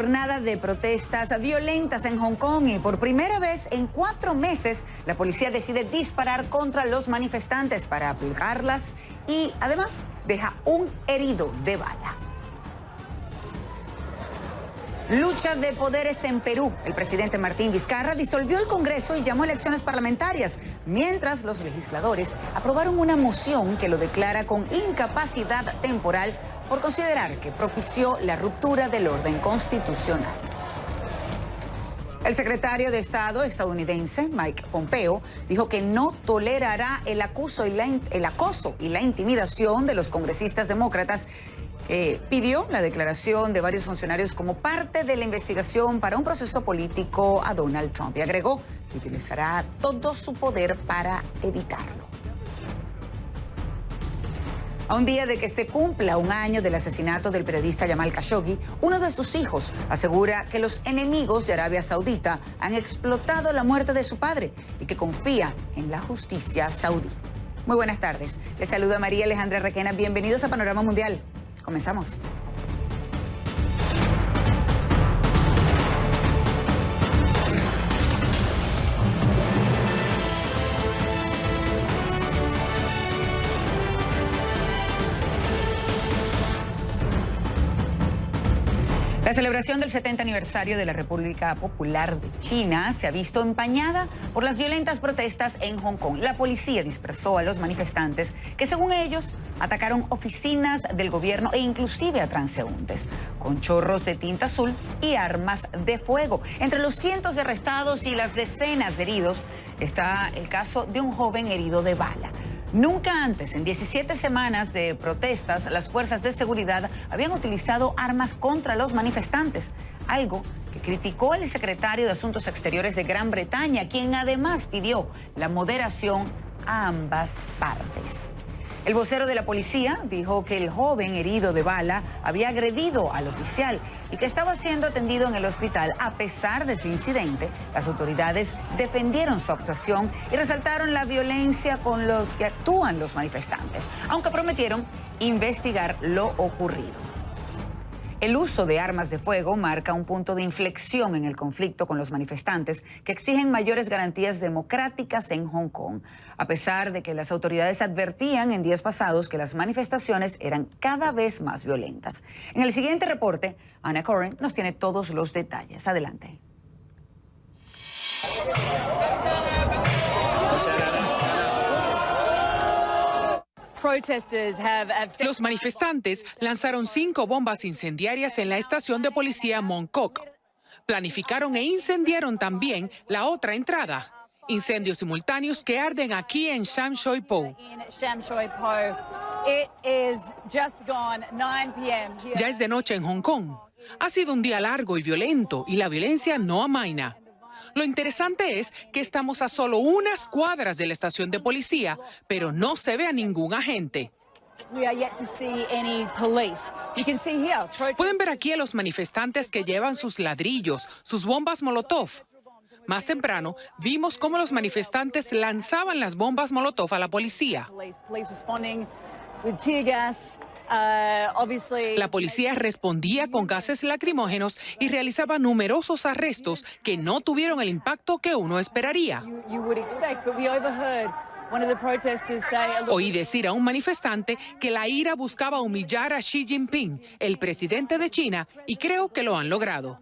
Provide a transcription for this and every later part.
jornada de protestas violentas en Hong Kong y por primera vez en 4 meses la policía decide disparar contra los manifestantes para aplicarlas y además deja un herido de bala. Lucha de poderes en Perú. El presidente Martín Vizcarra disolvió el Congreso y llamó a elecciones parlamentarias, mientras los legisladores aprobaron una moción que lo declara con incapacidad temporal por considerar que propició la ruptura del orden constitucional. El secretario de Estado estadounidense, Mike Pompeo, dijo que no tolerará el acoso y la intimidación de los congresistas demócratas. Pidió la declaración de varios funcionarios como parte de la investigación para un proceso político a Donald Trump y agregó que utilizará todo su poder para evitarlo. A un día de que se cumpla un año del asesinato del periodista Jamal Khashoggi, uno de sus hijos asegura que los enemigos de Arabia Saudita han explotado la muerte de su padre y que confía en la justicia saudí. Muy buenas tardes. Les saluda María Alejandra Requena. Bienvenidos a Panorama Mundial. Comenzamos. La celebración del 70 aniversario de la República Popular de China se ha visto empañada por las violentas protestas en Hong Kong. La policía dispersó a los manifestantes que, según ellos, atacaron oficinas del gobierno e inclusive a transeúntes, con chorros de tinta azul y armas de fuego. Entre los cientos de arrestados y las decenas de heridos está el caso de un joven herido de bala. Nunca antes, en 17 semanas de protestas, las fuerzas de seguridad habían utilizado armas contra los manifestantes, algo que criticó el secretario de Asuntos Exteriores de Gran Bretaña, quien además pidió la moderación a ambas partes. El vocero de la policía dijo que el joven herido de bala había agredido al oficial y que estaba siendo atendido en el hospital. A pesar de ese incidente, las autoridades defendieron su actuación y resaltaron la violencia con los que actúan los manifestantes, aunque prometieron investigar lo ocurrido. El uso de armas de fuego marca un punto de inflexión en el conflicto con los manifestantes que exigen mayores garantías democráticas en Hong Kong, a pesar de que las autoridades advertían en días pasados que las manifestaciones eran cada vez más violentas. En el siguiente reporte, Ana Coren nos tiene todos los detalles. Adelante. Los manifestantes lanzaron 5 bombas incendiarias en la estación de policía Mong Kok. Planificaron e incendiaron también la otra entrada. Incendios simultáneos que arden aquí en Sham Shui Po. Ya es de noche en Hong Kong. Ha sido un día largo y violento y la violencia no amaina. Lo interesante es que estamos a solo unas cuadras de la estación de policía, pero no se ve a ningún agente. Pueden ver aquí a los manifestantes que llevan sus ladrillos, sus bombas Molotov. Más temprano, vimos cómo los manifestantes lanzaban las bombas Molotov a la policía. La policía respondía con gases lacrimógenos y realizaba numerosos arrestos que no tuvieron el impacto que uno esperaría. Oí decir a un manifestante que la ira buscaba humillar a Xi Jinping, el presidente de China, y creo que lo han logrado.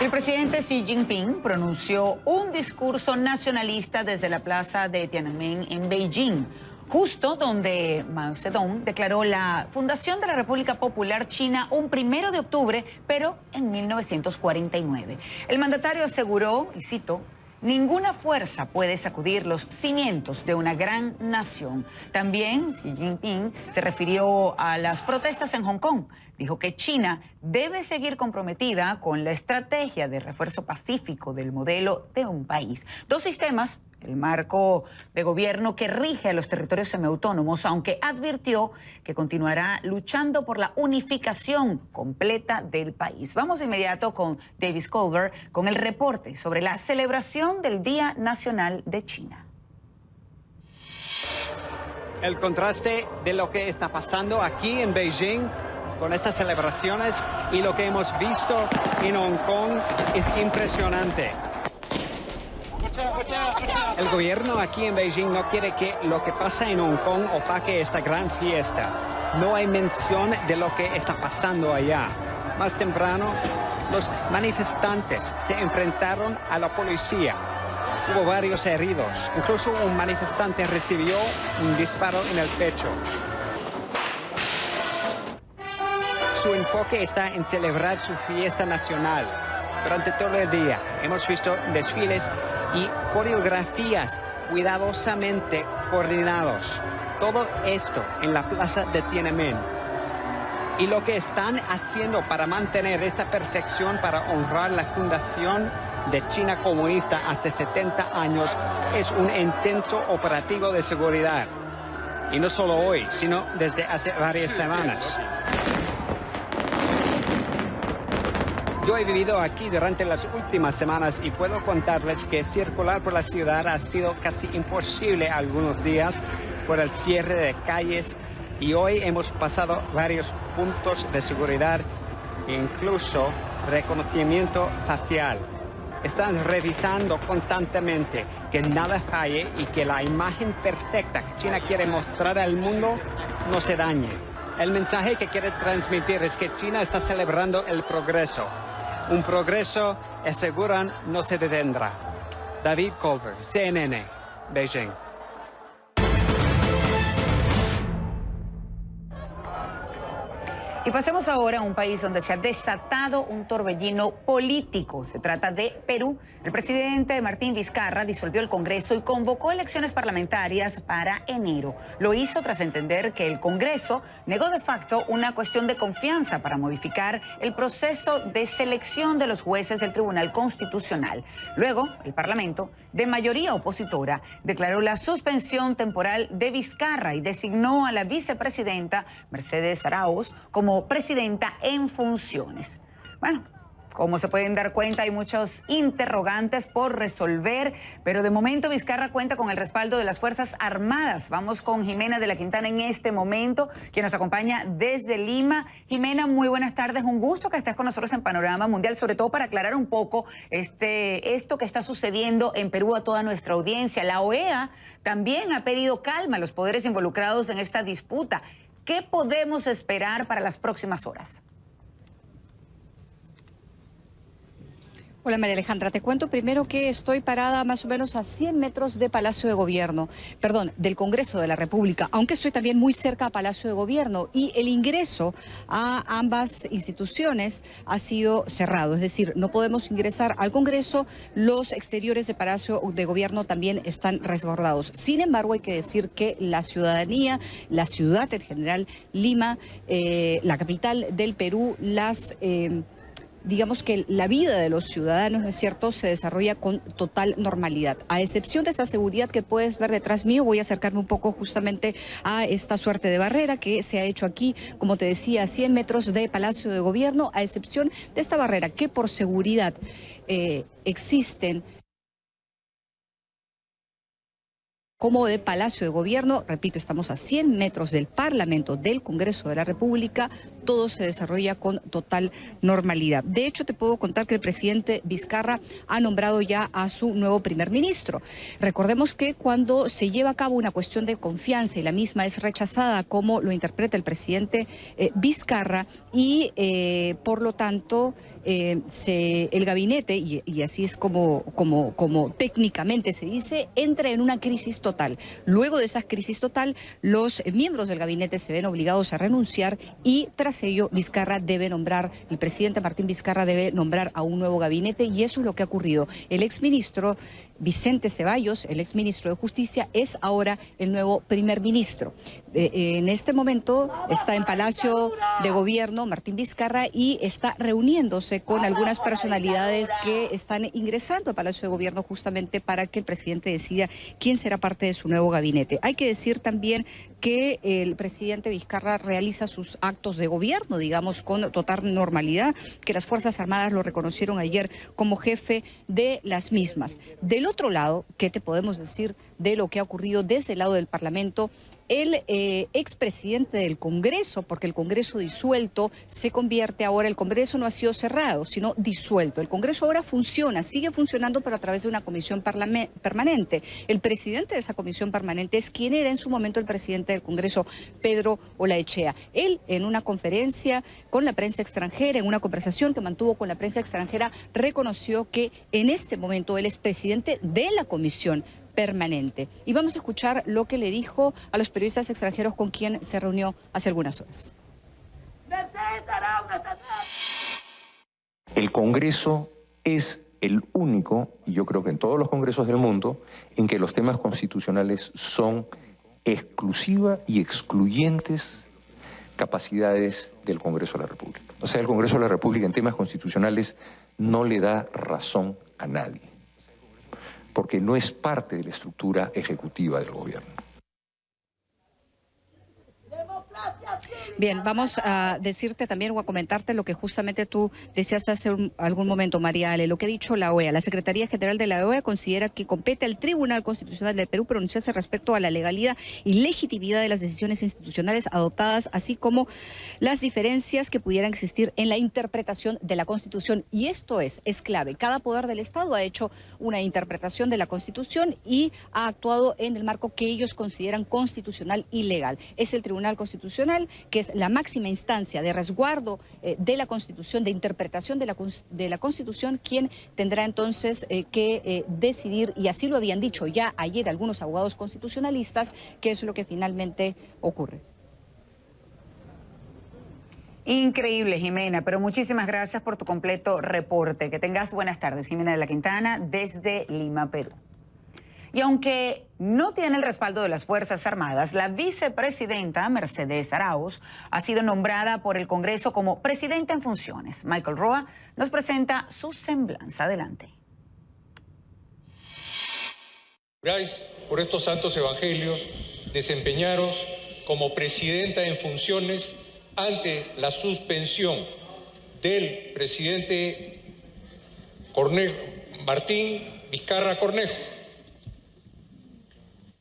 El presidente Xi Jinping pronunció un discurso nacionalista desde la plaza de Tiananmen en Beijing, justo donde Mao Zedong declaró la fundación de la República Popular China un 1 de octubre, pero en 1949. El mandatario aseguró, y cito, ninguna fuerza puede sacudir los cimientos de una gran nación. También Xi Jinping se refirió a las protestas en Hong Kong. Dijo que China debe seguir comprometida con la estrategia de refuerzo pacífico del modelo de un país. 2 sistemas, el marco de gobierno que rige a los territorios semiautónomos, aunque advirtió que continuará luchando por la unificación completa del país. Vamos de inmediato con Davis Colbert con el reporte sobre la celebración del Día Nacional de China. El contraste de lo que está pasando aquí en Beijing con estas celebraciones y lo que hemos visto en Hong Kong es impresionante. El gobierno aquí en Beijing no quiere que lo que pasa en Hong Kong opaque esta gran fiesta. No hay mención de lo que está pasando allá. Más temprano, los manifestantes se enfrentaron a la policía. Hubo varios heridos. Incluso un manifestante recibió un disparo en el pecho. Su enfoque está en celebrar su fiesta nacional. Durante todo el día hemos visto desfiles y coreografías cuidadosamente coordinados. Todo esto en la plaza de Tiananmen. Y lo que están haciendo para mantener esta perfección, para honrar la fundación de China comunista hace 70 años, es un intenso operativo de seguridad. Y no solo hoy, sino desde hace varias semanas. Yo he vivido aquí durante las últimas semanas y puedo contarles que circular por la ciudad ha sido casi imposible algunos días por el cierre de calles y hoy hemos pasado varios puntos de seguridad e incluso reconocimiento facial. Están revisando constantemente que nada falle y que la imagen perfecta que China quiere mostrar al mundo no se dañe. El mensaje que quiere transmitir es que China está celebrando el progreso. Un progreso, aseguran, no se detendrá. David Culver, CNN, Beijing. Y pasemos ahora a un país donde se ha desatado un torbellino político. Se trata de Perú. El presidente Martín Vizcarra disolvió el Congreso y convocó elecciones parlamentarias para enero. Lo hizo tras entender que el Congreso negó de facto una cuestión de confianza para modificar el proceso de selección de los jueces del Tribunal Constitucional. Luego, el Parlamento, de mayoría opositora, declaró la suspensión temporal de Vizcarra y designó a la vicepresidenta Mercedes Arauz como presidenta en funciones. Bueno, como se pueden dar cuenta, hay muchos interrogantes por resolver, pero de momento Vizcarra cuenta con el respaldo de las Fuerzas Armadas. Vamos con Jimena de la Quintana en este momento, quien nos acompaña desde Lima. Jimena, muy buenas tardes. Un gusto que estés con nosotros en Panorama Mundial, sobre todo para aclarar un poco esto que está sucediendo en Perú a toda nuestra audiencia. La OEA también ha pedido calma a los poderes involucrados en esta disputa. ¿Qué podemos esperar para las próximas horas? Hola María Alejandra, te cuento primero que estoy parada más o menos a 100 metros de Palacio de Gobierno, del Congreso de la República, aunque estoy también muy cerca a Palacio de Gobierno y el ingreso a ambas instituciones ha sido cerrado, es decir, no podemos ingresar al Congreso, los exteriores de Palacio de Gobierno también están resguardados. Sin embargo, hay que decir que la ciudadanía, la ciudad en general, Lima, la capital del Perú, digamos que la vida de los ciudadanos, ¿no es cierto?, se desarrolla con total normalidad. A excepción de esta seguridad que puedes ver detrás mío, voy a acercarme un poco justamente a esta suerte de barrera que se ha hecho aquí, como te decía, a 100 metros de Palacio de Gobierno, a excepción de esta barrera que por seguridad existen como de Palacio de Gobierno. Repito, estamos a 100 metros del Parlamento, del Congreso de la República. Todo se desarrolla con total normalidad. De hecho, te puedo contar que el presidente Vizcarra ha nombrado ya a su nuevo primer ministro. Recordemos que cuando se lleva a cabo una cuestión de confianza y la misma es rechazada, como lo interpreta el presidente Vizcarra, y por lo tanto el gabinete, y así es como técnicamente se dice, entra en una crisis total. Luego de esa crisis total, los miembros del gabinete se ven obligados a renunciar y tras ello el presidente Martín Vizcarra debe nombrar a un nuevo gabinete y eso es lo que ha ocurrido. El exministro Vicente Ceballos, el exministro de Justicia, es ahora el nuevo primer ministro. En este momento está en Palacio de Gobierno Martín Vizcarra y está reuniéndose con algunas personalidades que están ingresando a Palacio de Gobierno justamente para que el presidente decida quién será parte de su nuevo gabinete. Hay que decir también que el presidente Vizcarra realiza sus actos de gobierno, digamos, con total normalidad, que las Fuerzas Armadas lo reconocieron ayer como jefe de las mismas. Del otro lado, ¿qué te podemos decir de lo que ha ocurrido desde el lado del Parlamento? el expresidente del Congreso, porque el Congreso disuelto se convierte ahora, el Congreso no ha sido cerrado, sino disuelto. El Congreso ahora funciona, sigue funcionando, pero a través de una comisión permanente. El presidente de esa comisión permanente es quien era en su momento el presidente del Congreso, Pedro Olaechea. Él, en una conferencia con la prensa extranjera, en una conversación que mantuvo con la prensa extranjera, reconoció que en este momento él es presidente de la comisión permanente. Y vamos a escuchar lo que le dijo a los periodistas extranjeros con quien se reunió hace algunas horas. El Congreso es el único, y yo creo que en todos los congresos del mundo, en que los temas constitucionales son exclusiva y excluyentes capacidades del Congreso de la República. O sea, el Congreso de la República en temas constitucionales no le da razón a nadie, porque no es parte de la estructura ejecutiva del gobierno. Bien, vamos a decirte también o a comentarte lo que justamente tú decías hace algún momento, María Ale, lo que ha dicho la OEA. La Secretaría General de la OEA considera que compete al Tribunal Constitucional del Perú pronunciarse respecto a la legalidad y legitimidad de las decisiones institucionales adoptadas, así como las diferencias que pudieran existir en la interpretación de la Constitución. Y esto es clave. Cada poder del Estado ha hecho una interpretación de la Constitución y ha actuado en el marco que ellos consideran constitucional y legal. Es el Tribunal Constitucional, que es la máxima instancia de resguardo de la Constitución, de interpretación de la Constitución, quien tendrá entonces que decidir, y así lo habían dicho ya ayer algunos abogados constitucionalistas, qué es lo que finalmente ocurre. Increíble, Jimena, pero muchísimas gracias por tu completo reporte. Que tengas buenas tardes, Jimena de la Quintana, desde Lima, Perú. Y aunque no tiene el respaldo de las Fuerzas Armadas, la vicepresidenta Mercedes Arauz ha sido nombrada por el Congreso como presidenta en funciones. Michael Roa nos presenta su semblanza. Adelante. Juráis por estos santos evangelios desempeñaros como presidenta en funciones ante la suspensión del presidente Martín Vizcarra Cornejo.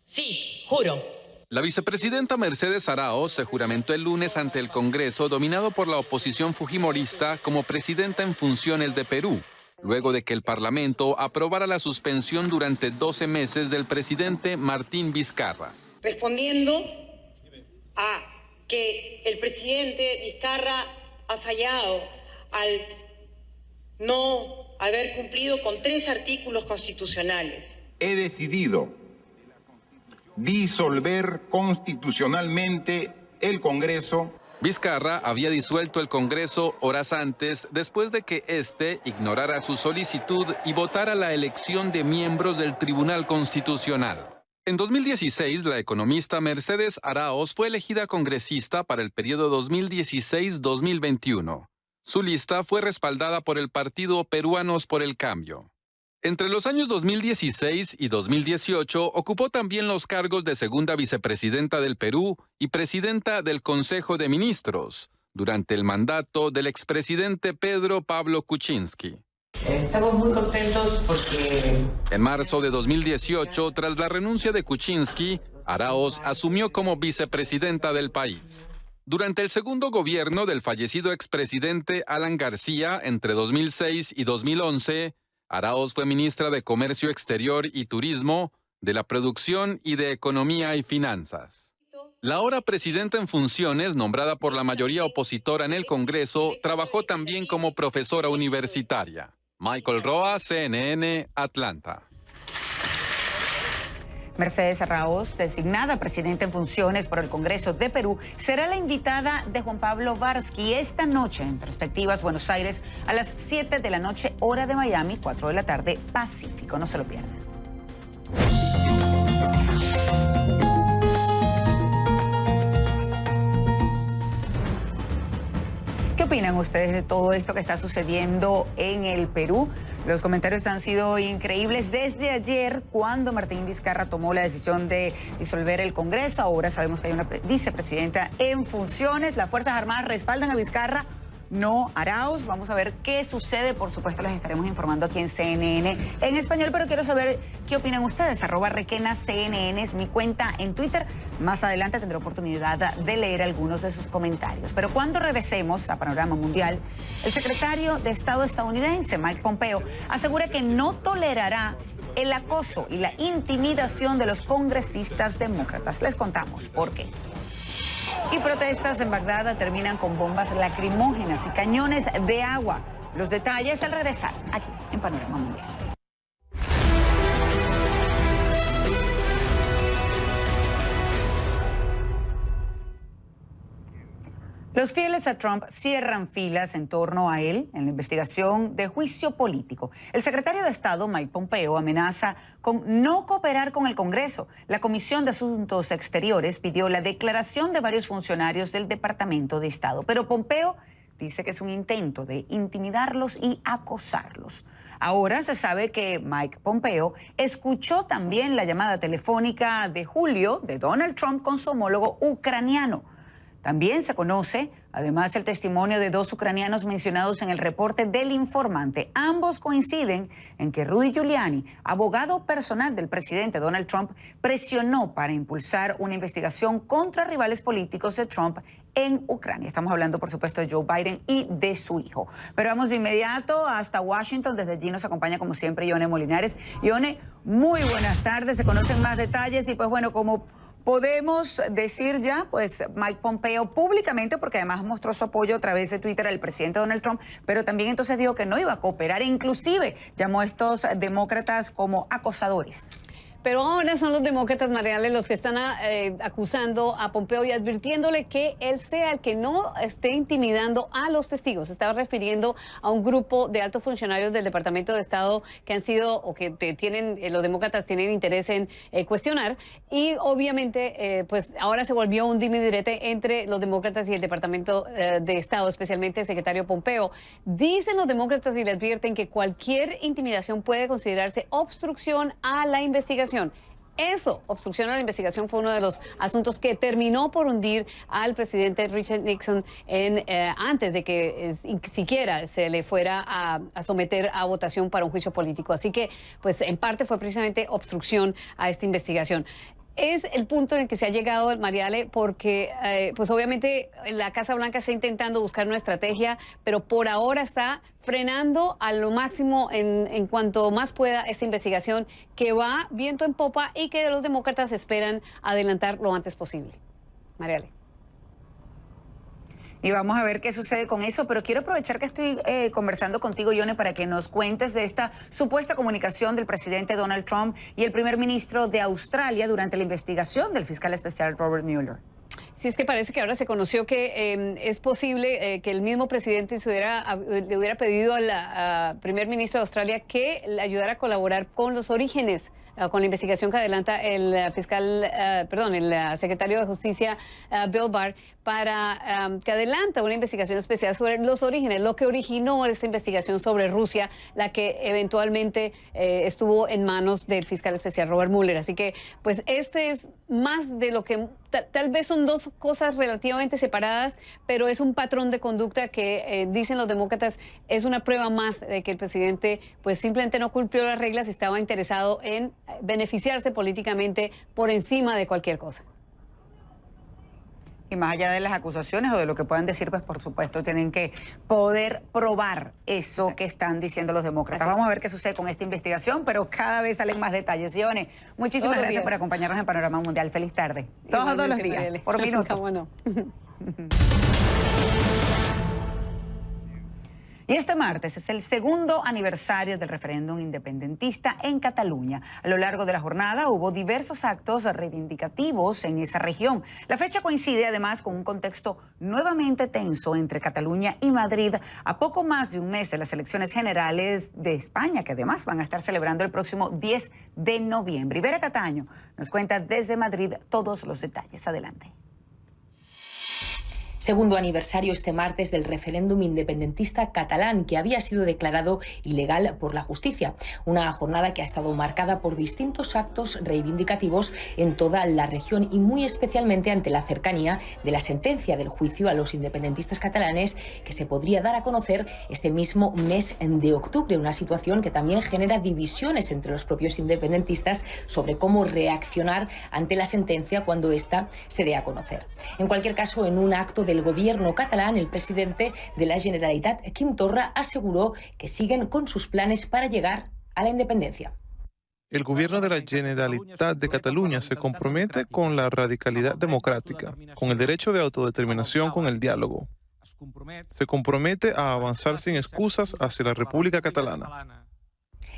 Sí, juro. La vicepresidenta Mercedes Arauz se juramentó el lunes ante el Congreso, dominado por la oposición fujimorista, como presidenta en funciones de Perú, luego de que el Parlamento aprobara la suspensión durante 12 meses del presidente Martín Vizcarra. Respondiendo a que el presidente Vizcarra ha fallado al no haber cumplido con 3 artículos constitucionales. He decidido disolver constitucionalmente el Congreso. Vizcarra había disuelto el Congreso horas antes, después de que éste ignorara su solicitud y votara la elección de miembros del Tribunal Constitucional. En 2016, la economista Mercedes Arauz fue elegida congresista para el periodo 2016-2021. Su lista fue respaldada por el partido Peruanos por el Cambio. Entre los años 2016 y 2018 ocupó también los cargos de segunda vicepresidenta del Perú y presidenta del Consejo de Ministros, durante el mandato del expresidente Pedro Pablo Kuczynski. Estamos muy contentos porque... En marzo de 2018, tras la renuncia de Kuczynski, Arauz asumió como vicepresidenta del país. Durante el segundo gobierno del fallecido expresidente Alan García, entre 2006 y 2011, Arauz fue ministra de Comercio Exterior y Turismo, de la Producción y de Economía y Finanzas. La ahora presidenta en funciones, nombrada por la mayoría opositora en el Congreso, trabajó también como profesora universitaria. Michael Roa, CNN, Atlanta. Mercedes Arauz, designada presidenta en funciones por el Congreso de Perú, será la invitada de Juan Pablo Varsky esta noche en Perspectivas Buenos Aires a las 7 de la noche, hora de Miami, 4 de la tarde, Pacífico. No se lo pierdan. ¿Qué opinan ustedes de todo esto que está sucediendo en el Perú? Los comentarios han sido increíbles desde ayer, cuando Martín Vizcarra tomó la decisión de disolver el Congreso. Ahora sabemos que hay una vicepresidenta en funciones. Las Fuerzas Armadas respaldan a Vizcarra. no Arauz. Vamos a ver qué sucede. Por supuesto, les estaremos informando aquí en CNN en español, pero quiero saber qué opinan ustedes. @RequenaCNN es mi cuenta en Twitter. Más adelante tendré oportunidad de leer algunos de sus comentarios. Pero cuando regresemos a Panorama Mundial, el secretario de Estado estadounidense, Mike Pompeo, asegura que no tolerará el acoso y la intimidación de los congresistas demócratas. Les contamos por qué. Y protestas en Bagdad terminan con bombas lacrimógenas y cañones de agua. Los detalles al regresar aquí en Panorama Mundial. Los fieles a Trump cierran filas en torno a él en la investigación de juicio político. El secretario de Estado, Mike Pompeo, amenaza con no cooperar con el Congreso. La Comisión de Asuntos Exteriores pidió la declaración de varios funcionarios del Departamento de Estado, pero Pompeo dice que es un intento de intimidarlos y acosarlos. Ahora se sabe que Mike Pompeo escuchó también la llamada telefónica de julio de Donald Trump con su homólogo ucraniano. También se conoce, además, el testimonio de 2 ucranianos mencionados en el reporte del informante. Ambos coinciden en que Rudy Giuliani, abogado personal del presidente Donald Trump, presionó para impulsar una investigación contra rivales políticos de Trump en Ucrania. Estamos hablando, por supuesto, de Joe Biden y de su hijo. Pero vamos de inmediato hasta Washington. Desde allí nos acompaña, como siempre, Ione Molinares. Ione, muy buenas tardes. Se conocen más detalles y, pues bueno, como podemos decir ya, pues Mike Pompeo públicamente, porque además mostró su apoyo a través de Twitter al presidente Donald Trump, pero también entonces dijo que no iba a cooperar e inclusive llamó a estos demócratas como acosadores. Pero ahora son los demócratas, Mariale, los que están acusando a Pompeo y advirtiéndole que él sea el que no esté intimidando a los testigos. Se estaba refiriendo a un grupo de altos funcionarios del Departamento de Estado que han sido o que tienen, los demócratas tienen interés en cuestionar. Y obviamente, pues ahora se volvió un dime y direte entre los demócratas y el Departamento de Estado, especialmente el secretario Pompeo. Dicen los demócratas y le advierten que cualquier intimidación puede considerarse obstrucción a la investigación. Eso, obstrucción a la investigación, fue uno de los asuntos que terminó por hundir al presidente Richard Nixon antes de que siquiera se le fuera a someter a votación para un juicio político. Así que, pues, en parte fue precisamente obstrucción a esta investigación. Es el punto en el que se ha llegado, Mariale, porque pues obviamente la Casa Blanca está intentando buscar una estrategia, pero por ahora está frenando a lo máximo en cuanto más pueda esta investigación, que va viento en popa y que los demócratas esperan adelantar lo antes posible. Mariale. Y vamos a ver qué sucede con eso, pero quiero aprovechar que estoy conversando contigo, Ione, para que nos cuentes de esta supuesta comunicación del presidente Donald Trump y el primer ministro de Australia durante la investigación del fiscal especial Robert Mueller. Sí, es que parece que ahora se conoció que es posible que el mismo presidente le hubiera pedido al primer ministro de Australia que le ayudara a colaborar con los orígenes, con la investigación que adelanta el el secretario de Justicia, Bill Barr, para que adelanta una investigación especial sobre los orígenes, lo que originó esta investigación sobre Rusia, la que eventualmente estuvo en manos del fiscal especial Robert Mueller. Así que, pues, este es más de lo que tal vez son dos cosas relativamente separadas, pero es un patrón de conducta que dicen los demócratas es una prueba más de que el presidente pues simplemente no cumplió las reglas y estaba interesado en beneficiarse políticamente por encima de cualquier cosa. Y más allá de las acusaciones o de lo que puedan decir, pues por supuesto tienen que poder probar eso que están diciendo los demócratas. Vamos a ver qué sucede con esta investigación, pero cada vez salen más detalles. Ione, muchísimas gracias por acompañarnos en Panorama Mundial. Feliz tarde. Todos los días, por minuto. Bueno. Y este martes es el segundo aniversario del referéndum independentista en Cataluña. A lo largo de la jornada hubo diversos actos reivindicativos en esa región. La fecha coincide además con un contexto nuevamente tenso entre Cataluña y Madrid a poco más de un mes de las elecciones generales de España, que además van a estar celebrando el próximo 10 de noviembre. Vera Cataño nos cuenta desde Madrid todos los detalles. Adelante. Segundo aniversario este martes del referéndum independentista catalán, que había sido declarado ilegal por la justicia. Una jornada que ha estado marcada por distintos actos reivindicativos en toda la región y muy especialmente ante la cercanía de la sentencia del juicio a los independentistas catalanes, que se podría dar a conocer este mismo mes de octubre. Una situación que también genera divisiones entre los propios independentistas sobre cómo reaccionar ante la sentencia cuando ésta se dé a conocer. En cualquier caso, en un acto del gobierno catalán, el presidente de la Generalitat, Quim Torra, aseguró que siguen con sus planes para llegar a la independencia. El gobierno de la Generalitat de Cataluña se compromete con la radicalidad democrática, con el derecho de autodeterminación, con el diálogo. Se compromete a avanzar sin excusas hacia la República Catalana.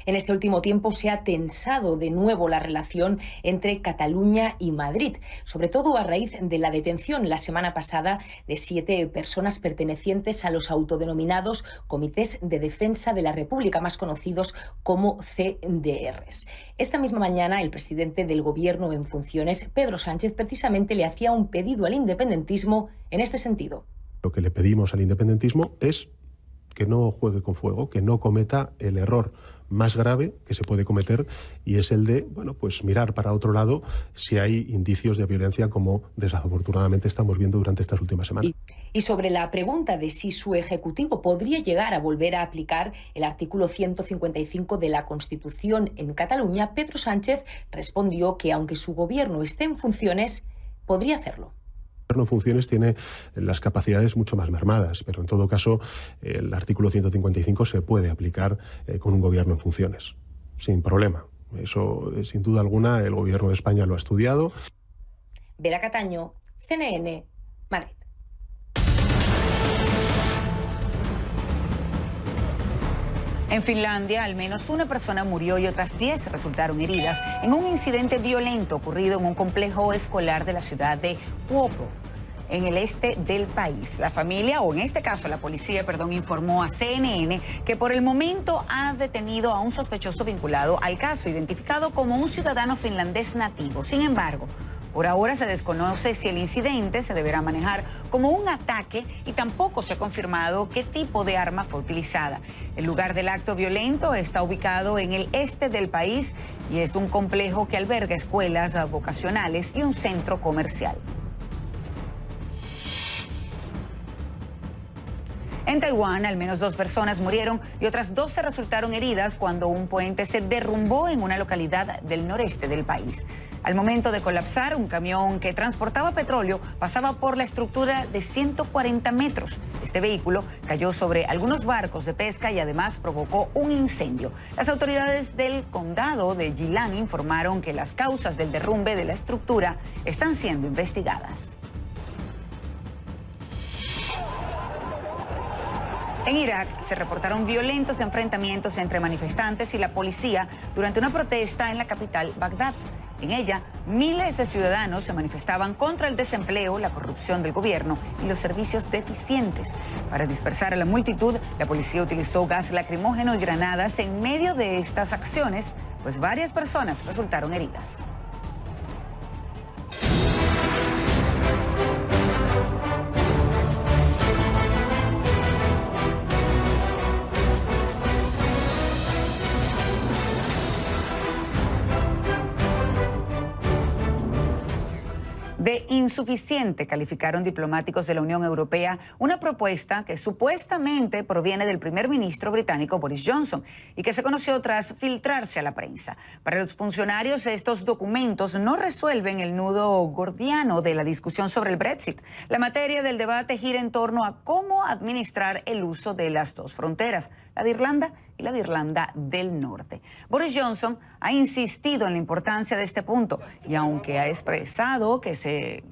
En este último tiempo se ha tensado de nuevo la relación entre Cataluña y Madrid, sobre todo a raíz de la detención la semana pasada de 7 personas pertenecientes a los autodenominados Comités de Defensa de la República, más conocidos como CDRs. Esta misma mañana, el presidente del Gobierno en funciones, Pedro Sánchez, precisamente le hacía un pedido al independentismo en este sentido. Lo que le pedimos al independentismo es que no juegue con fuego, que no cometa el error más grave que se puede cometer, y es el de, bueno, pues mirar para otro lado si hay indicios de violencia, como desafortunadamente estamos viendo durante estas últimas semanas. Y sobre la pregunta de si su Ejecutivo podría llegar a volver a aplicar el artículo 155 de la Constitución en Cataluña, Pedro Sánchez respondió que aunque su gobierno esté en funciones, podría hacerlo. El gobierno en funciones tiene las capacidades mucho más mermadas, pero en todo caso el artículo 155 se puede aplicar con un gobierno en funciones, sin problema. Eso, sin duda alguna, el gobierno de España lo ha estudiado. Vera Cataño, CNN, Madrid. En Finlandia, al menos una persona murió y otras 10 resultaron heridas en un incidente violento ocurrido en un complejo escolar de la ciudad de Kuopio, en el este del país. La familia, o en este caso la policía, informó a CNN que por el momento ha detenido a un sospechoso vinculado al caso, identificado como un ciudadano finlandés nativo. Sin embargo, por ahora se desconoce si el incidente se deberá manejar como un ataque y tampoco se ha confirmado qué tipo de arma fue utilizada. El lugar del acto violento está ubicado en el este del país y es un complejo que alberga escuelas vocacionales y un centro comercial. En Taiwán, al menos 2 personas murieron y otras 12 resultaron heridas cuando un puente se derrumbó en una localidad del noreste del país. Al momento de colapsar, un camión que transportaba petróleo pasaba por la estructura de 140 metros. Este vehículo cayó sobre algunos barcos de pesca y además provocó un incendio. Las autoridades del condado de Yilan informaron que las causas del derrumbe de la estructura están siendo investigadas. En Irak se reportaron violentos enfrentamientos entre manifestantes y la policía durante una protesta en la capital, Bagdad. En ella, miles de ciudadanos se manifestaban contra el desempleo, la corrupción del gobierno y los servicios deficientes. Para dispersar a la multitud, la policía utilizó gas lacrimógeno y granadas en medio de estas acciones, pues varias personas resultaron heridas. De insuficiente calificaron diplomáticos de la Unión Europea una propuesta que supuestamente proviene del primer ministro británico Boris Johnson y que se conoció tras filtrarse a la prensa. Para los funcionarios, estos documentos no resuelven el nudo gordiano de la discusión sobre el Brexit. La materia del debate gira en torno a cómo administrar el uso de las 2 fronteras, la de Irlanda y la de Irlanda del Norte. Boris Johnson ha insistido en la importancia de este punto y aunque ha expresado que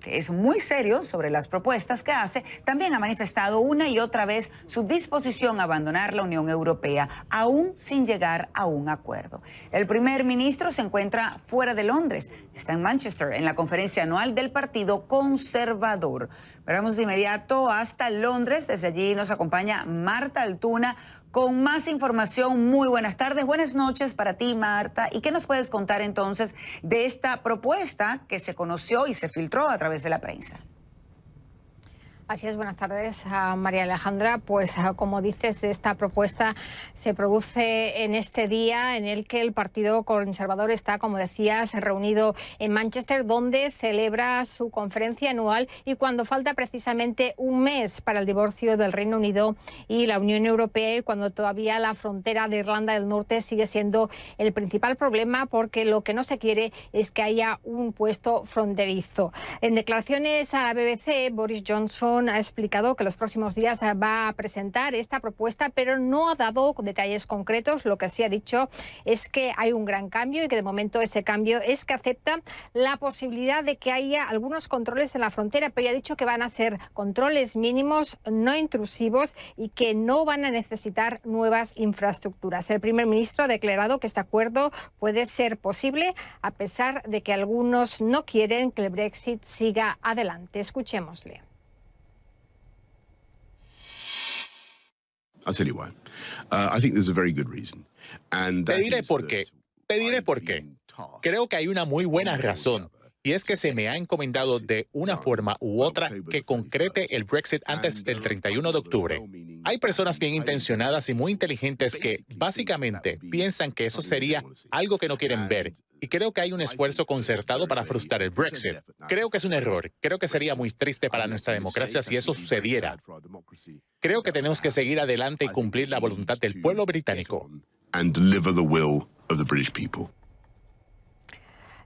es muy serio sobre las propuestas que hace, también ha manifestado una y otra vez su disposición a abandonar la Unión Europea, aún sin llegar a un acuerdo. El primer ministro se encuentra fuera de Londres, está en Manchester, en la conferencia anual del Partido Conservador. Vamos de inmediato hasta Londres, desde allí nos acompaña Marta Altuna con más información. Muy buenas tardes, buenas noches para ti, Marta. ¿Y qué nos puedes contar entonces de esta propuesta que se conoció y se filtró a través de la prensa? Así es, buenas tardes, María Alejandra. Pues como dices, esta propuesta se produce en este día en el que el Partido Conservador está, como decías, reunido en Manchester, donde celebra su conferencia anual y cuando falta precisamente un mes para el divorcio del Reino Unido y la Unión Europea, y cuando todavía la frontera de Irlanda del Norte sigue siendo el principal problema, porque lo que no se quiere es que haya un puesto fronterizo. En declaraciones a la BBC, Boris Johnson ha explicado que los próximos días va a presentar esta propuesta, pero no ha dado detalles concretos. Lo que sí ha dicho es que hay un gran cambio y que de momento ese cambio es que acepta la posibilidad de que haya algunos controles en la frontera, pero ya ha dicho que van a ser controles mínimos, no intrusivos y que no van a necesitar nuevas infraestructuras. El primer ministro ha declarado que este acuerdo puede ser posible a pesar de que algunos no quieren que el Brexit siga adelante. Escuchémosle. I'll tell you why. I think there's a very good reason. Te diré por qué. Creo que hay una muy buena razón. Y es que se me ha encomendado de una forma u otra que concrete el Brexit antes del 31 de octubre. Hay personas bien intencionadas y muy inteligentes que básicamente piensan que eso sería algo que no quieren ver. Y creo que hay un esfuerzo concertado para frustrar el Brexit. Creo que es un error. Creo que sería muy triste para nuestra democracia si eso sucediera. Creo que tenemos que seguir adelante y cumplir la voluntad del pueblo británico. And deliver the will of the British people.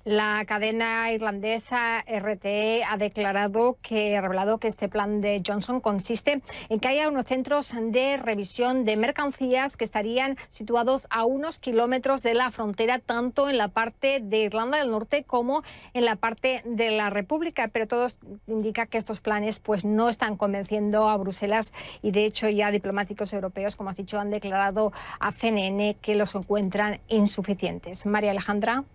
La cadena irlandesa RTE ha revelado que este plan de Johnson consiste en que haya unos centros de revisión de mercancías que estarían situados a unos kilómetros de la frontera, tanto en la parte de Irlanda del Norte como en la parte de la República. Pero todo indica que estos planes pues no están convenciendo a Bruselas y de hecho ya diplomáticos europeos, como has dicho, han declarado a CNN que los encuentran insuficientes. María Alejandra.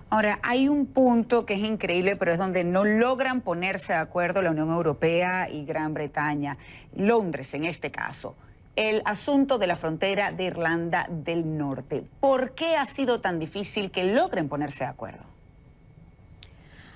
Ahora, hay un punto que es increíble, pero es donde no logran ponerse de acuerdo la Unión Europea y Gran Bretaña, Londres en este caso, el asunto de la frontera de Irlanda del Norte. ¿Por qué ha sido tan difícil que logren ponerse de acuerdo?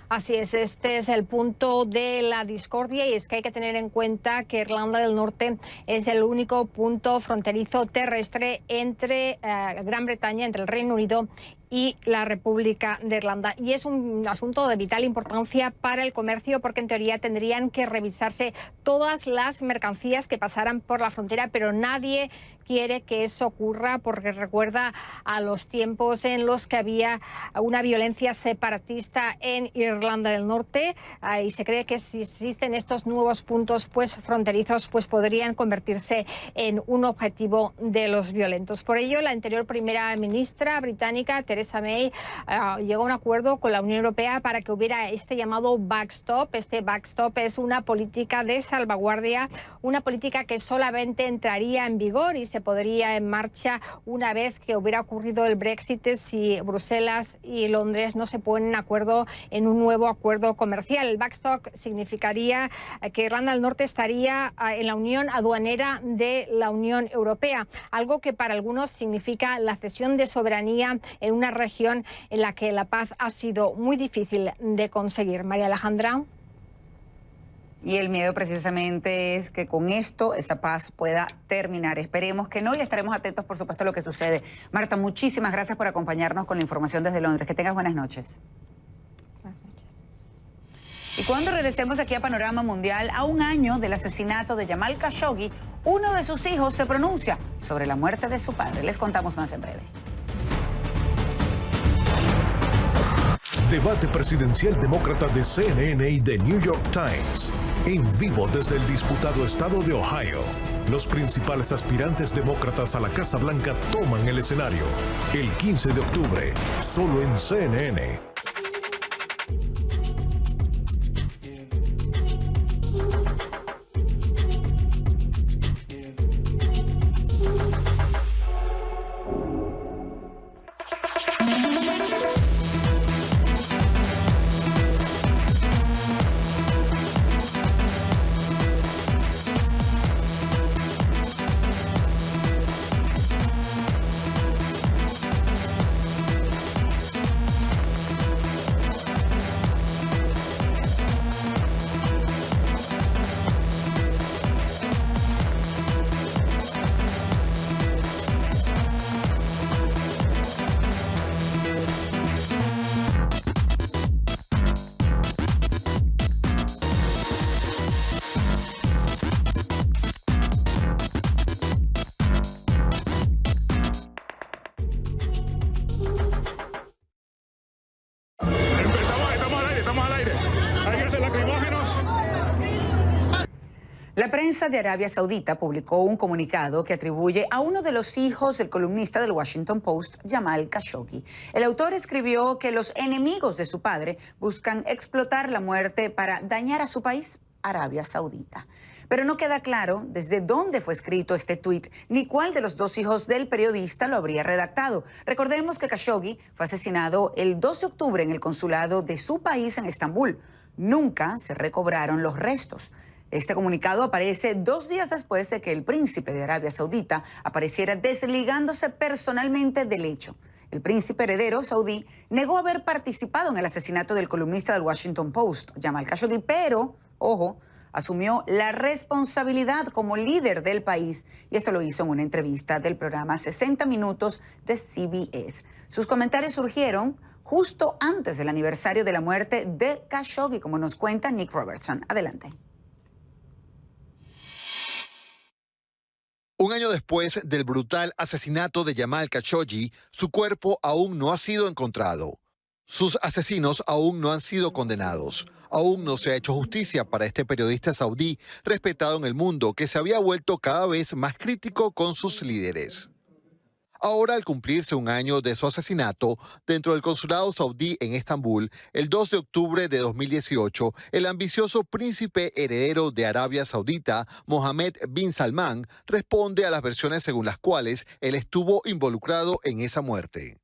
Así es, este es el punto de la discordia y es que hay que tener en cuenta que Irlanda del Norte es el único punto fronterizo terrestre entre Gran Bretaña, entre el Reino Unido y la República de Irlanda. Y es un asunto de vital importancia para el comercio porque en teoría tendrían que revisarse todas las mercancías que pasaran por la frontera, pero nadie quiere que eso ocurra porque recuerda a los tiempos en los que había una violencia separatista en Irlanda del Norte y se cree que si existen estos nuevos puntos fronterizos podrían convertirse en un objetivo de los violentos. Por ello, la anterior primera ministra británica, Theresa May, llegó a un acuerdo con la Unión Europea para que hubiera este llamado backstop. Este backstop es una política de salvaguardia, una política que solamente entraría en vigor y se podría en marcha una vez que hubiera ocurrido el Brexit si Bruselas y Londres no se ponen de acuerdo en un nuevo acuerdo comercial. El backstop significaría que Irlanda del Norte estaría en la unión aduanera de la Unión Europea, algo que para algunos significa la cesión de soberanía en una región en la que la paz ha sido muy difícil de conseguir. María Alejandra. Y el miedo precisamente es que con esto esa paz pueda terminar. Esperemos que no y estaremos atentos, por supuesto, a lo que sucede. Marta, muchísimas gracias por acompañarnos con la información desde Londres. Que tengas buenas noches. Buenas noches. Y cuando regresemos aquí a Panorama Mundial, a un año del asesinato de Jamal Khashoggi, uno de sus hijos se pronuncia sobre la muerte de su padre. Les contamos más en breve. Debate presidencial demócrata de CNN y The New York Times. En vivo desde el disputado estado de Ohio. Los principales aspirantes demócratas a la Casa Blanca toman el escenario. El 15 de octubre, solo en CNN. La prensa de Arabia Saudita publicó un comunicado que atribuye a uno de los hijos del columnista del Washington Post, Jamal Khashoggi. El autor escribió que los enemigos de su padre buscan explotar la muerte para dañar a su país, Arabia Saudita. Pero no queda claro desde dónde fue escrito este tuit, ni cuál de los dos hijos del periodista lo habría redactado. Recordemos que Khashoggi fue asesinado el 2 de octubre en el consulado de su país en Estambul. Nunca se recobraron los restos. Este comunicado aparece 2 días después de que el príncipe de Arabia Saudita apareciera desligándose personalmente del hecho. El príncipe heredero saudí negó haber participado en el asesinato del columnista del Washington Post, Jamal Khashoggi, pero, ojo, asumió la responsabilidad como líder del país, y esto lo hizo en una entrevista del programa 60 Minutos de CBS. Sus comentarios surgieron justo antes del aniversario de la muerte de Khashoggi, como nos cuenta Nick Robertson. Adelante. Un año después del brutal asesinato de Jamal Khashoggi, su cuerpo aún no ha sido encontrado. Sus asesinos aún no han sido condenados. Aún no se ha hecho justicia para este periodista saudí respetado en el mundo que se había vuelto cada vez más crítico con sus líderes. Ahora, al cumplirse un año de su asesinato, dentro del consulado saudí en Estambul, el 2 de octubre de 2018, el ambicioso príncipe heredero de Arabia Saudita, Mohammed bin Salman, responde a las versiones según las cuales él estuvo involucrado en esa muerte.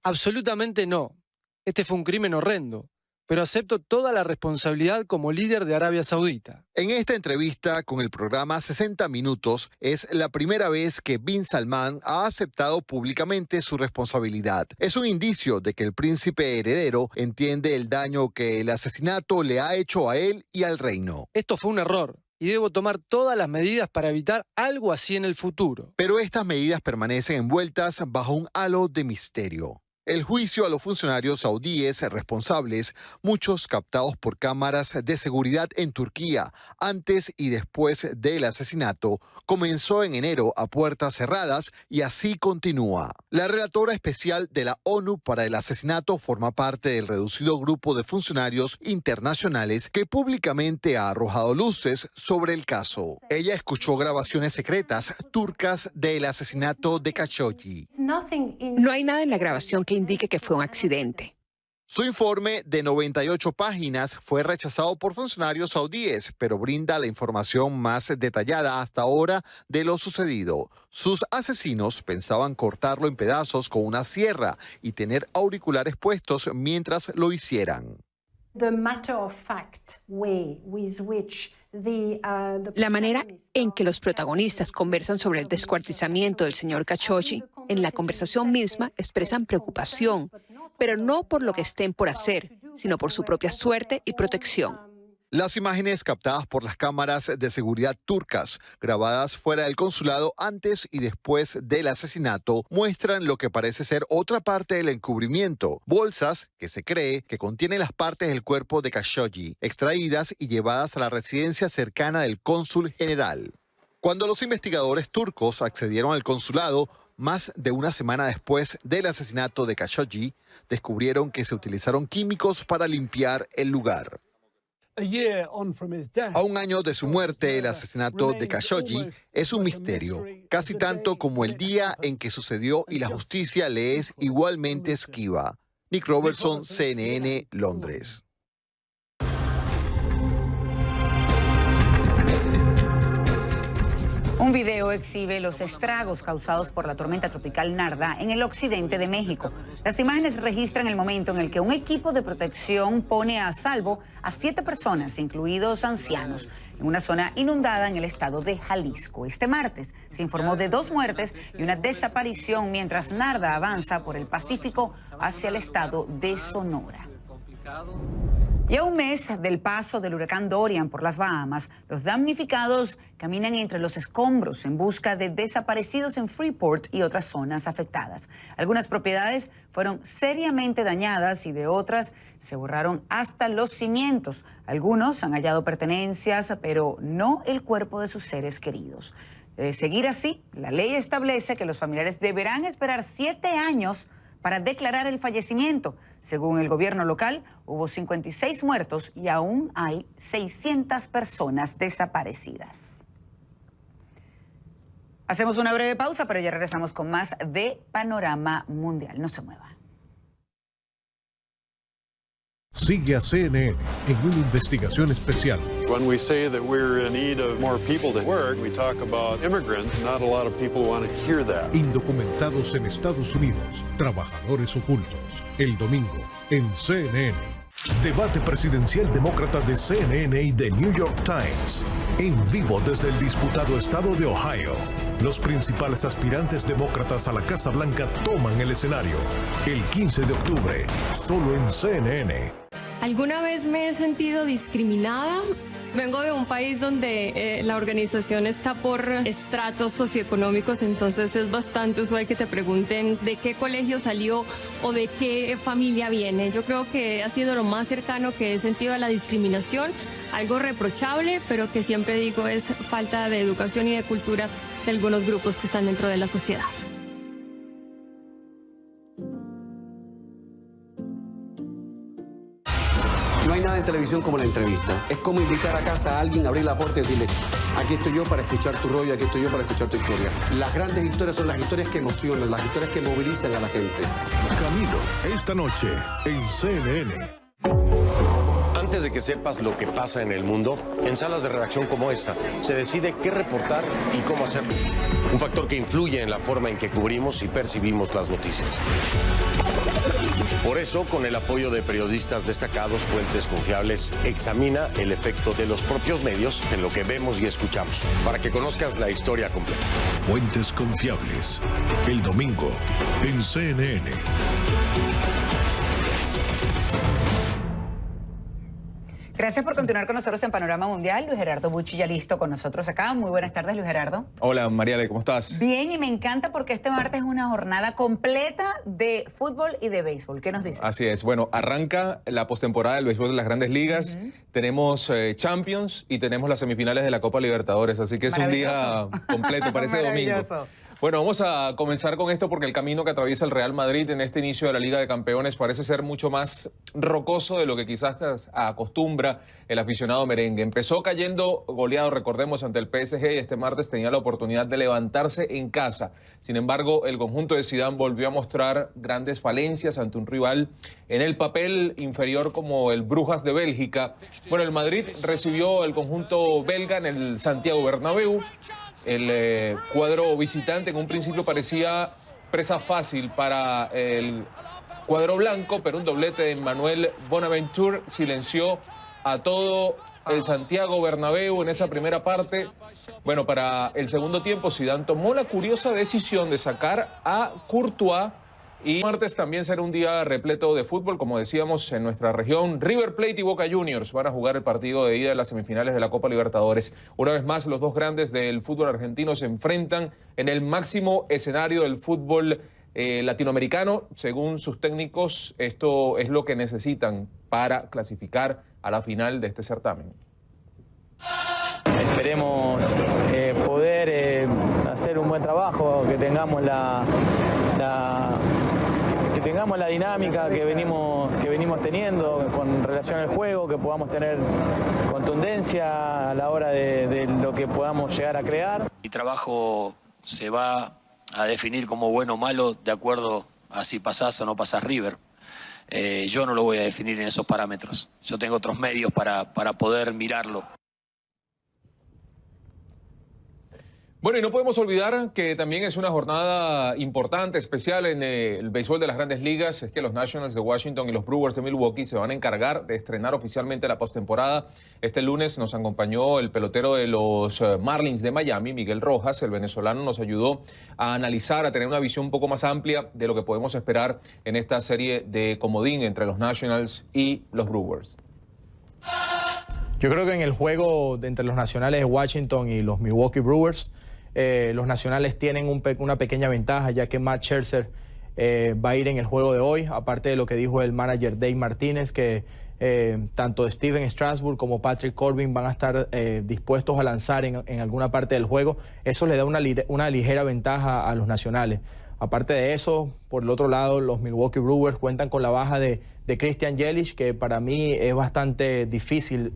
Absolutamente no. Este fue un crimen horrendo, pero acepto toda la responsabilidad como líder de Arabia Saudita. En esta entrevista con el programa 60 Minutos, es la primera vez que bin Salman ha aceptado públicamente su responsabilidad. Es un indicio de que el príncipe heredero entiende el daño que el asesinato le ha hecho a él y al reino. Esto fue un error y debo tomar todas las medidas para evitar algo así en el futuro. Pero estas medidas permanecen envueltas bajo un halo de misterio. El juicio a los funcionarios saudíes responsables, muchos captados por cámaras de seguridad en Turquía antes y después del asesinato, comenzó en enero a puertas cerradas y así continúa. La relatora especial de la ONU para el asesinato forma parte del reducido grupo de funcionarios internacionales que públicamente ha arrojado luces sobre el caso. Ella escuchó grabaciones secretas turcas del asesinato de Khashoggi. No hay nada en la grabación que indique que fue un accidente. Su informe de 98 páginas fue rechazado por funcionarios saudíes, pero brinda la información más detallada hasta ahora de lo sucedido. Sus asesinos pensaban cortarlo en pedazos con una sierra y tener auriculares puestos mientras lo hicieran. La manera en que los protagonistas conversan sobre el descuartizamiento del señor Khashoggi, en la conversación misma expresan preocupación, pero no por lo que estén por hacer, sino por su propia suerte y protección. Las imágenes captadas por las cámaras de seguridad turcas, grabadas fuera del consulado antes y después del asesinato, muestran lo que parece ser otra parte del encubrimiento. Bolsas que se cree que contienen las partes del cuerpo de Khashoggi, extraídas y llevadas a la residencia cercana del cónsul general. Cuando los investigadores turcos accedieron al consulado, más de una semana después del asesinato de Khashoggi, descubrieron que se utilizaron químicos para limpiar el lugar. A un año de su muerte, el asesinato de Khashoggi es un misterio, casi tanto como el día en que sucedió y la justicia le es igualmente esquiva. Nick Robertson, CNN, Londres. Un video exhibe los estragos causados por la tormenta tropical Narda en el occidente de México. Las imágenes registran el momento en el que un equipo de protección pone a salvo a 7 personas, incluidos ancianos, en una zona inundada en el estado de Jalisco. Este martes se informó de 2 muertes y una desaparición mientras Narda avanza por el Pacífico hacia el estado de Sonora. Y a un mes del paso del huracán Dorian por las Bahamas, los damnificados caminan entre los escombros en busca de desaparecidos en Freeport y otras zonas afectadas. Algunas propiedades fueron seriamente dañadas y de otras se borraron hasta los cimientos. Algunos han hallado pertenencias, pero no el cuerpo de sus seres queridos. De seguir así, la ley establece que los familiares deberán esperar 7 años para declarar el fallecimiento. Según el gobierno local, hubo 56 muertos y aún hay 600 personas desaparecidas. Hacemos una breve pausa, pero ya regresamos con más de Panorama Mundial. No se mueva. Sigue a CNN en una investigación especial. When we say that we're in need of more people to work, we talk about immigrants. Not a lot of people want to hear that. Indocumentados en Estados Unidos, trabajadores ocultos. El domingo en CNN. Debate presidencial demócrata de CNN y The New York Times. En vivo desde el disputado estado de Ohio. Los principales aspirantes demócratas a la Casa Blanca toman el escenario. El 15 de octubre, solo en CNN. ¿Alguna vez me he sentido discriminada? Vengo de un país donde la organización está por estratos socioeconómicos, entonces es bastante usual que te pregunten de qué colegio salió o de qué familia viene. Yo creo que ha sido lo más cercano que he sentido a la discriminación, algo reprochable, pero que siempre digo es falta de educación y de cultura de algunos grupos que están dentro de la sociedad. No hay nada en televisión como la entrevista. Es como invitar a casa a alguien, abrir la puerta y decirle, aquí estoy yo para escuchar tu rollo, aquí estoy yo para escuchar tu historia. Las grandes historias son las historias que emocionan, las historias que movilizan a la gente. Camilo, esta noche en CNN. Antes de que sepas lo que pasa en el mundo, en salas de redacción como esta, se decide qué reportar y cómo hacerlo. Un factor que influye en la forma en que cubrimos y percibimos las noticias. Por eso, con el apoyo de periodistas destacados, fuentes confiables, examina el efecto de los propios medios en lo que vemos y escuchamos, para que conozcas la historia completa. Fuentes confiables. El domingo en CNN. Gracias por continuar con nosotros en Panorama Mundial. Luis Gerardo Bucci ya listo con nosotros acá. Muy buenas tardes, Luis Gerardo. Hola, Mariale, ¿cómo estás? Bien, y me encanta porque este martes es una jornada completa de fútbol y de béisbol. ¿Qué nos dices? Así es. Bueno, arranca la postemporada del béisbol de las Grandes Ligas. Tenemos Champions y tenemos las semifinales de la Copa Libertadores. Así que es un día completo, parece domingo. Bueno, vamos a comenzar con esto porque el camino que atraviesa el Real Madrid en este inicio de la Liga de Campeones parece ser mucho más rocoso de lo que quizás acostumbra el aficionado merengue. Empezó cayendo goleado, recordemos, ante el PSG y este martes tenía la oportunidad de levantarse en casa. Sin embargo, el conjunto de Zidane volvió a mostrar grandes falencias ante un rival en el papel inferior como el Brujas de Bélgica. Bueno, el Madrid recibió el conjunto belga en el Santiago Bernabéu. El cuadro visitante en un principio parecía presa fácil para el cuadro blanco, pero un doblete de Manuel Bonaventure silenció a todo el Santiago Bernabéu en esa primera parte. Bueno, para el segundo tiempo Zidane tomó la curiosa decisión de sacar a Courtois. Y martes también será un día repleto de fútbol, como decíamos, en nuestra región. River Plate y Boca Juniors van a jugar el partido de ida de las semifinales de la Copa Libertadores. Una vez más, los dos grandes del fútbol argentino se enfrentan en el máximo escenario del fútbol latinoamericano. Según sus técnicos, esto es lo que necesitan para clasificar a la final de este certamen. Esperemos poder hacer un buen trabajo, que tengamos la dinámica que venimos teniendo con relación al juego, que podamos tener contundencia a la hora de lo que podamos llegar a crear. Mi trabajo se va a definir como bueno o malo de acuerdo a si pasás o no pasás River. Yo no lo voy a definir en esos parámetros. Yo tengo otros medios para poder mirarlo. Bueno, y no podemos olvidar que también es una jornada importante, especial en el béisbol de las Grandes Ligas. Es que los Nationals de Washington y los Brewers de Milwaukee se van a encargar de estrenar oficialmente la postemporada. Este lunes nos acompañó el pelotero de los Marlins de Miami, Miguel Rojas. El venezolano nos ayudó a analizar, a tener una visión un poco más amplia de lo que podemos esperar en esta serie de comodín entre los Nationals y los Brewers. Yo creo que en el juego entre los nacionales de Washington y los Milwaukee Brewers, los nacionales tienen una pequeña ventaja, ya que Matt Scherzer va a ir en el juego de hoy, aparte de lo que dijo el manager Dave Martínez, que tanto Steven Strasburg como Patrick Corbin van a estar dispuestos a lanzar en alguna parte del juego. Eso le da una ligera ventaja a los nacionales. Aparte de eso, por el otro lado, los Milwaukee Brewers cuentan con la baja de Christian Yelich, que para mí es bastante difícil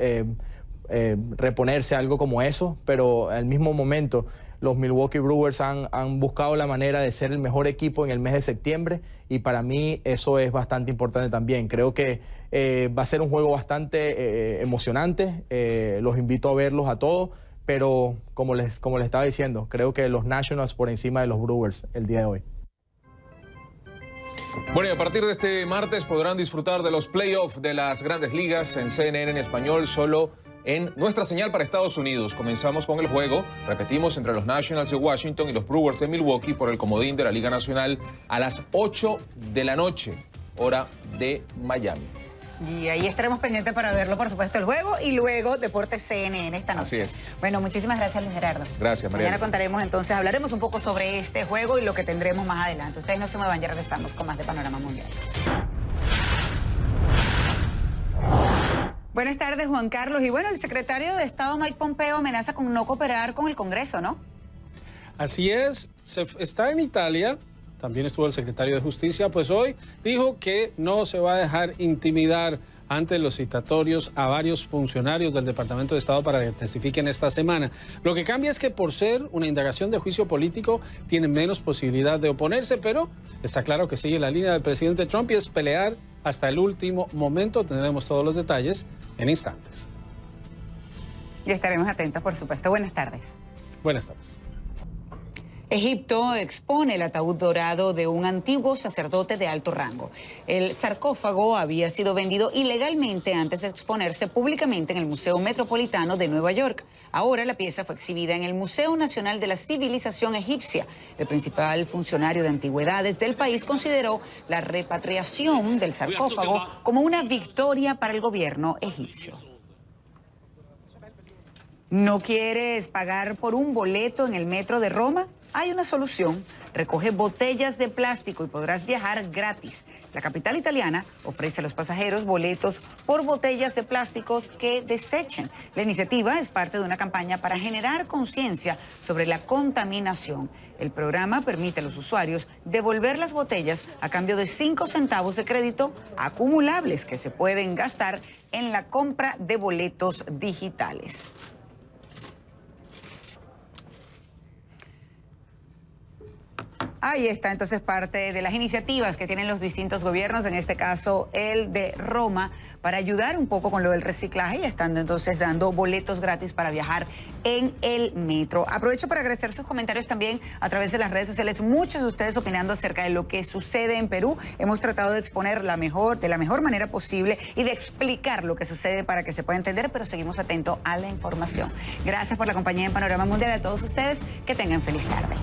reponerse a algo como eso, pero al mismo momento los Milwaukee Brewers han buscado la manera de ser el mejor equipo en el mes de septiembre y para mí eso es bastante importante también. Creo que va a ser un juego bastante emocionante, los invito a verlos a todos, pero como les estaba diciendo, creo que los Nationals por encima de los Brewers el día de hoy. Bueno, y a partir de este martes podrán disfrutar de los playoffs de las Grandes Ligas en CNN en español, solo en nuestra señal para Estados Unidos. Comenzamos con el juego, repetimos, entre los Nationals de Washington y los Brewers de Milwaukee por el comodín de la Liga Nacional a las 8 de la noche, hora de Miami. Y ahí estaremos pendientes para verlo, por supuesto, el juego y luego Deportes CNN esta noche. Así es. Bueno, muchísimas gracias, Luis Gerardo. Gracias, María. Mañana contaremos entonces, hablaremos un poco sobre este juego y lo que tendremos más adelante. Ustedes no se muevan, ya regresamos con más de Panorama Mundial. Buenas tardes, Juan Carlos. Y bueno, el secretario de Estado Mike Pompeo amenaza con no cooperar con el Congreso, ¿no? Así es, está en Italia, también estuvo el secretario de Justicia, pues hoy dijo que no se va a dejar intimidar ante los citatorios a varios funcionarios del Departamento de Estado para que testifiquen esta semana. Lo que cambia es que por ser una indagación de juicio político tiene menos posibilidad de oponerse, pero está claro que sigue la línea del presidente Trump y es pelear hasta el último momento. Tendremos todos los detalles en instantes. Y estaremos atentos, por supuesto. Buenas tardes. Buenas tardes. Egipto expone el ataúd dorado de un antiguo sacerdote de alto rango. El sarcófago había sido vendido ilegalmente antes de exponerse públicamente en el Museo Metropolitano de Nueva York. Ahora la pieza fue exhibida en el Museo Nacional de la Civilización Egipcia. El principal funcionario de antigüedades del país consideró la repatriación del sarcófago como una victoria para el gobierno egipcio. ¿No quieres pagar por un boleto en el metro de Roma? Hay una solución. Recoge botellas de plástico y podrás viajar gratis. La capital italiana ofrece a los pasajeros boletos por botellas de plásticos que desechen. La iniciativa es parte de una campaña para generar conciencia sobre la contaminación. El programa permite a los usuarios devolver las botellas a cambio de 5 centavos de crédito acumulables que se pueden gastar en la compra de boletos digitales. Ahí está entonces parte de las iniciativas que tienen los distintos gobiernos, en este caso el de Roma, para ayudar un poco con lo del reciclaje y están entonces dando boletos gratis para viajar en el metro. Aprovecho para agradecer sus comentarios también a través de las redes sociales. Muchos de ustedes opinando acerca de lo que sucede en Perú. Hemos tratado de exponer de la mejor manera posible y de explicar lo que sucede para que se pueda entender, pero seguimos atentos a la información. Gracias por la compañía en Panorama Mundial. A todos ustedes, que tengan feliz tarde.